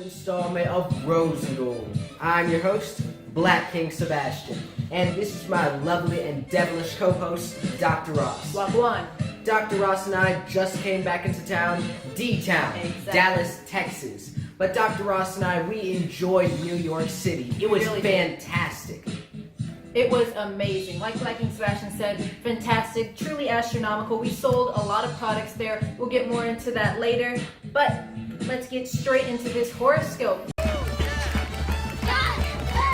installment of Rose and Gold. I'm your host, Black King Sebastian, and this is my lovely and devilish co-host, Dr. Ross. Wagwan. Dr. Ross and I just came back into town, D-Town, Exactly. Dallas, Texas. But Dr. Ross and I, we enjoyed New York City. It was Really fantastic. It was amazing. Like Black King Sebastian said, fantastic, truly astronomical. We sold a lot of products there. We'll get more into that later. But let's get straight into this horoscope.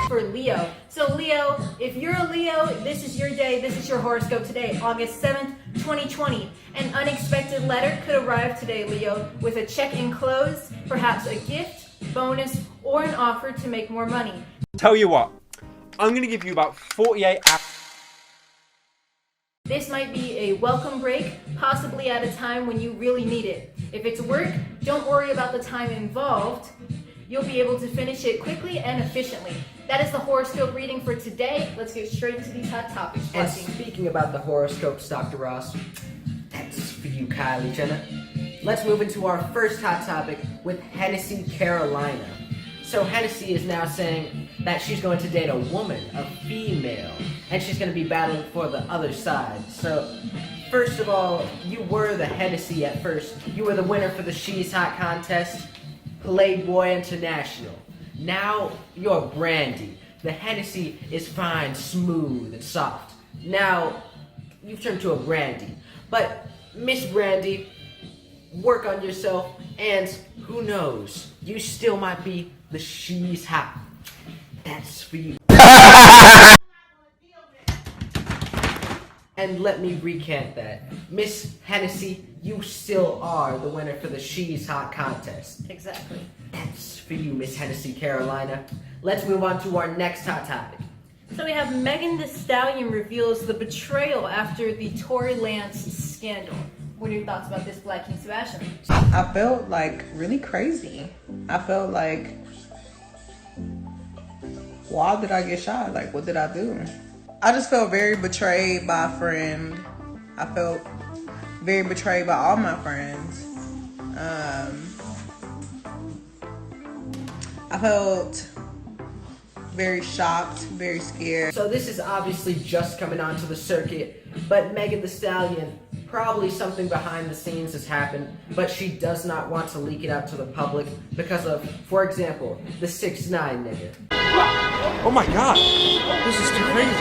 For Leo. So Leo, if you're a Leo, this is your day. This is your horoscope today, August 7th, 2020. An unexpected letter could arrive today, Leo, with a check enclosed, perhaps a gift, bonus, or an offer to make more money. Tell you what, I'm going to give you about 48 hours. This might be a welcome break, possibly at a time when you really need it. If it's work, don't worry about the time involved. You'll be able to finish it quickly and efficiently. That is the horoscope reading for today. Let's get straight into these hot topics. And speaking about the horoscopes, Dr. Ross, that's for you, Kylie Jenner. Let's move into our first hot topic with Hennessy Carolina. So Hennessy is now saying that she's going to date a woman, a female, and she's going to be battling for the other side. So, first of all, you were the Hennessy at first. You were the winner for the She's Hot contest, Playboy International. Now you're Brandy. The Hennessy is fine, smooth, and soft. Now you've turned to a Brandy. But Miss Brandy, work on yourself, and who knows, you still might be the She's Hot. That's for you. And let me recant that. Miss Hennessy, you still are the winner for the She's Hot contest. Exactly. That's for you, Miss Hennessy Carolina. Let's move on to our next hot topic. So we have Meghan the Stallion reveals the betrayal after the Tory Lance scandal. What are your thoughts about this, Black King Sebastian? I felt like really crazy. I felt like, why did I get shot? Like, what did I do? I just felt very betrayed by a friend. I felt very betrayed by all my friends. I felt very shocked, very scared. So this is obviously just coming onto the circuit, but Megan Thee Stallion, probably something behind the scenes has happened, but she does not want to leak it out to the public because of, for example, the 6ix9ine nigga. Oh my god, this is too crazy.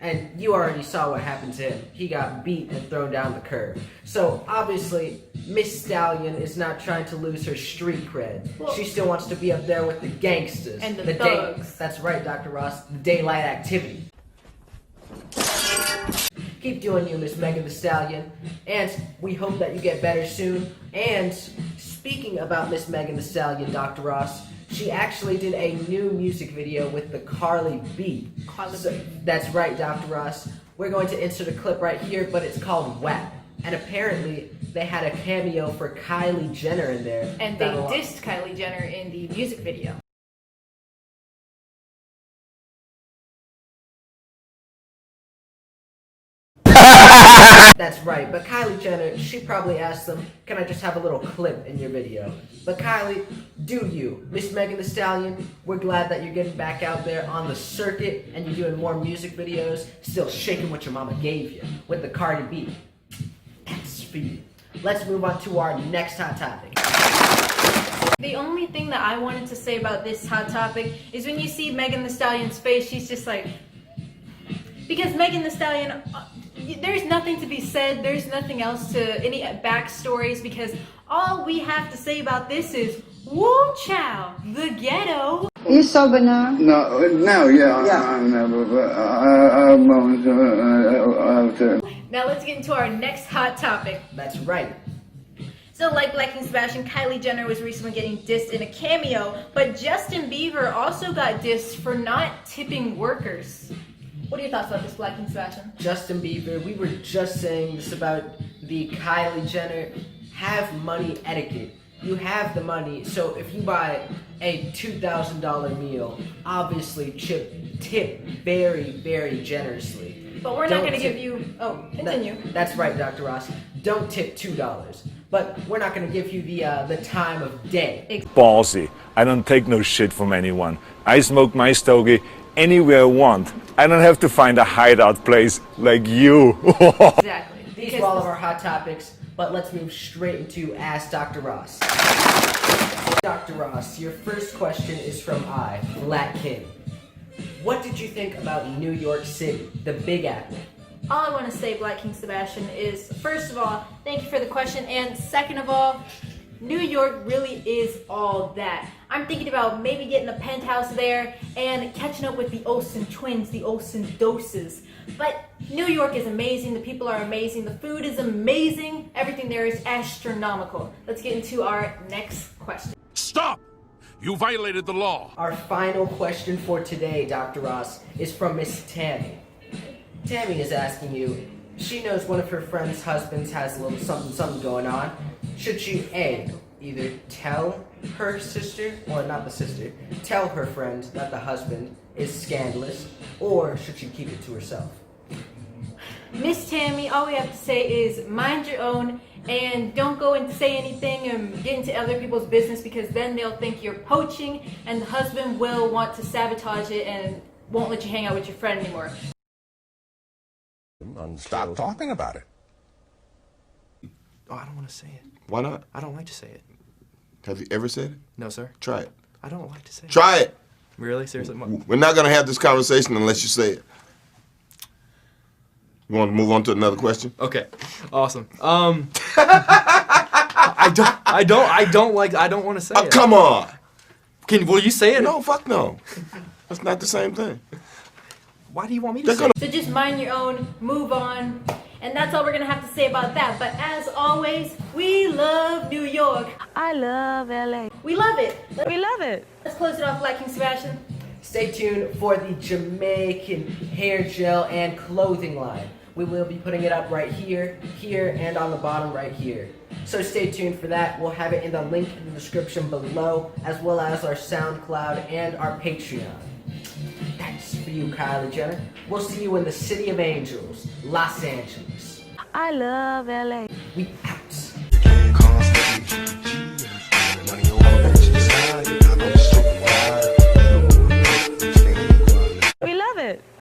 And you already saw what happened to him. He got beat and thrown down the curb. So obviously, Miss Stallion is not trying to lose her street cred. She still wants to be up there with the gangsters. And the thugs. That's right, Dr. Ross, the daylight activity. Keep doing you, Miss Megan Thee Stallion, and we hope that you get better soon. And speaking about Miss Megan Thee Stallion, Dr. Ross, she actually did a new music video with the Carly B. That's right, Dr. Ross. We're going to insert a clip right here, but it's called WAP. And apparently, they had a cameo for Kylie Jenner in there. And they dissed Kylie Jenner in the music video. That's right, but Kylie Jenner, she probably asked them, can I just have a little clip in your video? But Kylie, do you. Miss Megan Thee Stallion, we're glad that you're getting back out there on the circuit and you're doing more music videos, still shaking what your mama gave you with the Cardi B. That's for you. Let's move on to our next hot topic. The only thing that I wanted to say about this hot topic is when you see Megan Thee Stallion's face, she's just like, because Megan Thee Stallion, there's nothing to be said, there's nothing else to, any backstories, because all we have to say about this is, woo chow, the ghetto. You sober now? No, yeah. I'm never, Now let's get into our next hot topic. That's right. So like Black King Sebastian, Kylie Jenner was recently getting dissed in a cameo, but Justin Bieber also got dissed for not tipping workers. What are your thoughts about this, Black King Sebastian? Justin Bieber, we were just saying this about the Kylie Jenner have money etiquette. You have the money, so if you buy a $2,000 meal, obviously tip very, very generously. But we're not going to give you... Oh, continue. That's right, Dr. Ross. Don't tip $2. but we're not going to give you the time of day. Ballsy. I don't take no shit from anyone. I smoke my stogie anywhere I want. I don't have to find a hideout place like you. Exactly. These are all of our hot topics, but let's move straight into Ask Dr. Ross. Dr. Ross, your first question is from Black King. What did you think about New York City, the Big Apple? All I want to say, Black King Sebastian, is first of all, thank you for the question, and second of all, New York really is all that. I'm thinking about maybe getting a penthouse there and catching up with the Olsen twins, the Olsen doses. But New York is amazing, the people are amazing, the food is amazing, everything there is astronomical. Let's get into our next question. Stop! You violated the law. Our final question for today, Dr. Ross, is from Miss Tammy. Tammy is asking you, she knows one of her friend's husbands has a little something going on. Should she A, either tell her sister, or not the sister, tell her friend that the husband is scandalous, or should she keep it to herself? Miss Tammy, all we have to say is mind your own and don't go and say anything and get into other people's business, because then they'll think you're poaching and the husband will want to sabotage it and won't let you hang out with your friend anymore. Stop talking about it. Oh, I don't want to say it. Why not? I don't like to say it. Have you ever said it? No, sir. Try it. I don't like to say it. Try it. Really? Seriously? We're not going to have this conversation unless you say it. You want to move on to another question? Okay. Awesome. I don't want to say Oh, it. come on. Will you say it? No, fuck no. That's not the same thing. Why do you want me to They're say it? So just mind your own, move on, and that's all we're gonna have to say about that. But as always, we love New York. I love LA. We love it. We love it. Let's close it off, Black King Sebastian. Stay tuned for the Jamaican hair gel and clothing line. We will be putting it up right here, here, and on the bottom right here. So stay tuned for that. We'll have it in the link in the description below, as well as our Soundcloud and our Patreon. That's for you, Kylie Jenner. We'll see you in the City of Angels, Los Angeles. I love LA. We out. We love it.